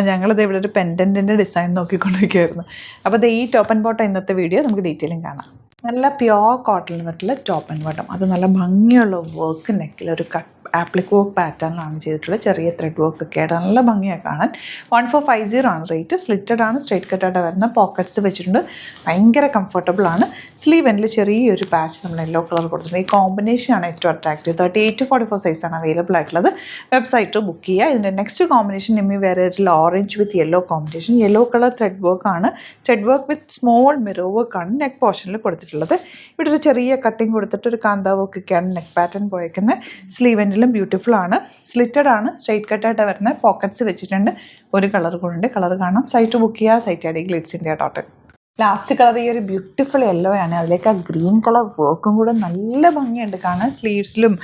ഞങ്ങളിത് ഇവിടെ ഒരു പെൻഡൻറ്റിൻ്റെ ഡിസൈൻ നോക്കിക്കൊണ്ടിരിക്കുകയായിരുന്നു. അപ്പോൾ ഈ ടോപ്പ് ആൻഡ് ബോട്ടം ഇന്നത്തെ വീഡിയോ നമുക്ക് ഡീറ്റെയിലും കാണാം. നല്ല പ്യോർ കോട്ടണിൽ നിന്നിട്ടുള്ള ടോപ്പ് ആൻഡ് ബോട്ടം, അത് നല്ല ഭംഗിയുള്ള വർക്ക് നെക്കിൽ ഒരു കട്ട് ആപ്ലിക് വർക്ക് പാറ്റേണിലാണ് ചെയ്തിട്ടുള്ളത്. ചെറിയ ത്രെഡ് വർക്ക് ഒക്കെ ആയിട്ട് നല്ല ഭംഗിയാണ് കാണാൻ. 1450 ആണ് റേറ്റ്. സ്ലിറ്റഡ് ആണ്, സ്ട്രേറ്റ് കട്ടായിട്ട് വരുന്ന പോക്കറ്റ്സ് വെച്ചിട്ടുണ്ട്. ഭയങ്കര കംഫർട്ടബിൾ ആണ്. സ്ലീവ് എൻഡിൽ ചെറിയൊരു പാച്ച് നമ്മൾ യെല്ലോ കളർ കൊടുത്തിട്ടുണ്ട്. ഈ കോമ്പിനേഷനാണ് ഏറ്റവും അട്രാക്റ്റീവ്. 38 to 44 സൈസാണ് അവൈലബിൾ ആയിട്ടുള്ളത്. വെബ്സൈറ്റ് ബുക്ക് ചെയ്യുക. ഇതിൻ്റെ നെക്സ്റ്റ് കോമ്പിനേഷൻ നിമ്മി വേറേജിൽ orange with yellow combination. Yellow colour thread work ആണ്. Thread work with small mirror work ആണ് നെക്ക് പോർഷനിൽ കൊടുത്തിട്ടുള്ളത്. ഇവിടെ ഒരു ചെറിയ കട്ടിങ് കൊടുത്തിട്ട് ഒരു കാന്ത വർക്കൊക്കെയാണ് നെക്ക് പാറ്റേൺ പോയേക്കുന്നത്. സ്ലീവ് എൻഡിലും ബ്യൂട്ടിഫുൾ ആണ്. സ്ലിറ്റഡ് ആണ്, സ്ട്രേറ്റ് കട്ടായിട്ട് വരുന്ന പോക്കറ്റ്സ് വെച്ചിട്ടുണ്ട്. ഒരു കളർ കൊണ്ട് കളർ കാണാം. സൈറ്റ് ബുക്ക് ചെയ്യുക. Site I D glitz.in. Last colour ഈ ഒരു ബ്യൂട്ടിഫുൾ യെല്ലോ ആണ്. അതിലേക്ക് ആ ഗ്രീൻ കളർ വർക്കും കൂടെ നല്ല ഭംഗിയുണ്ട് കാണാൻ. സ്ലീവ്സിലും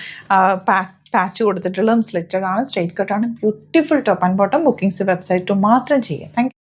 പാച്ച് കൊടുത്തിട്ടുള്ളതും സ്ലിറ്റഡ് ആണ്, സ്ട്രേറ്റ് കട്ടാണ്. Beautiful top and bottom. Bookings website മാത്രം ചെയ്യുക. താങ്ക്